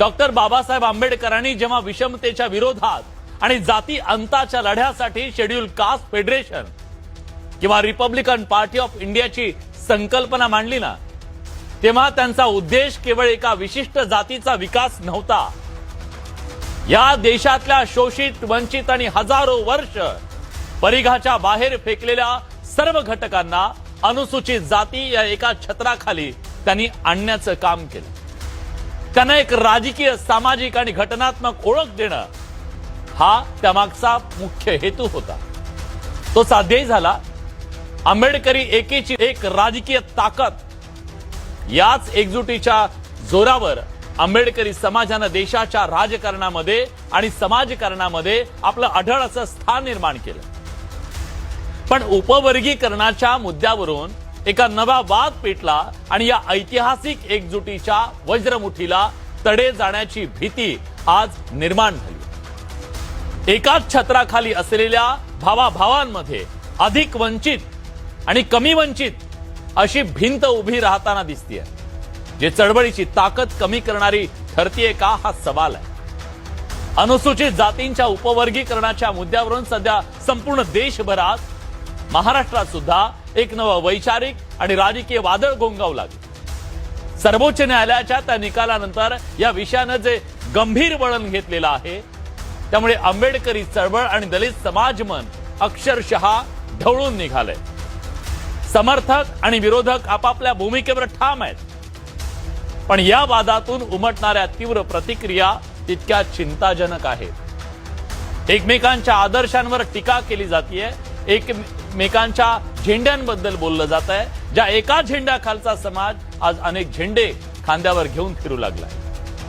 Doctor Babasaheb आंबेडकरांनी जेव्हा विषमतेच्या विरोधात आणि जाती अंताच्या लढ्यासाठी शेड्यूल कास्ट फेडरेशन किंवा रिपब्लिकन पार्टी ऑफ इंडियाची संकल्पना मांडली ना, तेव्हा त्यांचा उद्देश केवळ एका विशिष्ट जातीचा विकास नव्हता. या देशातल्या शोषित, वंचित आणि हजारो वर्ष परिघाच्या बाहेर फेकलेल्या सर्व घटकांना अनुसूचित जाती या एका छत्राखाली त्यांनी आणण्याचं काम केलं. त्यांना एक राजकीय, सामाजिक आणि घटनात्मक ओळख देणं हा त्यामागचा मुख्य हेतू होता. तो साध्यही झाला. आंबेडकरी एकीची एक राजकीय ताकद, याच एकजुटीच्या जोरावर आंबेडकरी समाजानं देशाच्या राजकारणामध्ये आणि समाजकारणामध्ये आपलं अढळ असं स्थान निर्माण केलं. पण उपवर्गीकरणाच्या मुद्द्यावरून एका नवा वाद पेटला आणि या ऐतिहासिक एकजुटीच्या वज्रमुठीला तडे जाण्याची भीती आज निर्माण झाली. एकाच छत्राखाली असलेल्या भावाभावांमध्ये अधिक वंचित आणि कमी वंचित अशी भिंत उभी राहताना दिसतीये, जे चळवळीची ताकद कमी करणारी ठरतीये का, हा सवाल आहे. अनुसूचित जातींच्या उपवर्गीकरणाच्या मुद्द्यावरून सध्या संपूर्ण देशभरात, महाराष्ट्रात सुद्धा एक नवं वैचारिक आणि राजकीय वादळ घोंगावू लागले. सर्वोच्च न्यायालयाच्या त्या निकालानंतर या विषयानं जे गंभीर वळण घेतलेलं आहे, त्यामुळे आंबेडकरी चळवळ आणि दलित समाजमन अक्षरशः ढवळून निघालंय. समर्थक आणि विरोधक आपापल्या भूमिकेवर ठाम आहेत. पण या वादातून उमटणाऱ्या तीव्र प्रतिक्रिया तितक्या चिंताजनक आहेत. एकमेकांच्या आदर्शांवर टीका केली जातीये, एकमेकांच्या झेंड्यांबद्दल बोललं जात आहे. ज्या एका झेंड्याखालचा समाज आज अनेक झेंडे खांद्यावर घेऊन फिरू लागलाय.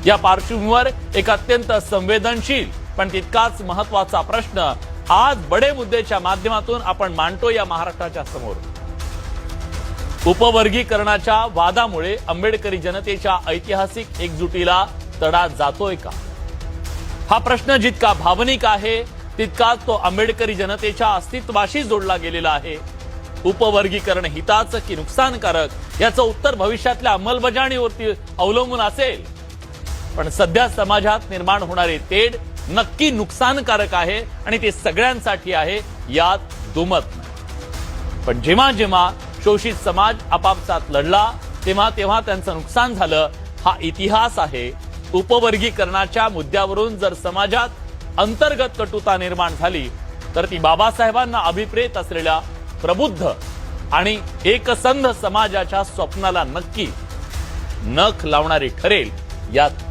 या पार्श्वभूमीवर एक अत्यंत संवेदनशील पण तितकाच महत्वाचा प्रश्न आज बडे मुद्देच्या माध्यमातून आपण मांडतो या महाराष्ट्राच्या समोर. उपवर्गीकरणाच्या वादामुळे आंबेडकरी जनतेच्या ऐतिहासिक एकजुटीला तडा जातोय का? हा प्रश्न जितका भावनिक आहे तितकाच तो आंबेडकरी जनतेच्या अस्तित्वाशी जोडला गेलेला आहे. उपवर्गीकरण हिताचं की नुकसानकारक याचं उत्तर भविष्यातल्या अंमलबजावणीवरती अवलंबून असेल. पण सध्या समाजात निर्माण होणारे तेढ नक्की नुकसानकारक आहे आणि ते सगळ्यांसाठी आहे, यात दुमत नाही. पण जेव्हा जेव्हा शोषित समाज आपापसात लढला तेव्हा तेव्हा त्यांचं नुकसान झालं, हा इतिहास आहे. उपवर्गीकरणाच्या मुद्द्यावरून जर समाजात अंतर्गत कटुता निर्माण झाली तर ती बाबासाहेबांना अभिप्रेत असलेल्या प्रबुद्ध आणि एकसंध समाजाच्या स्वप्नाला नक्की नख लावणारी ठरेल, यात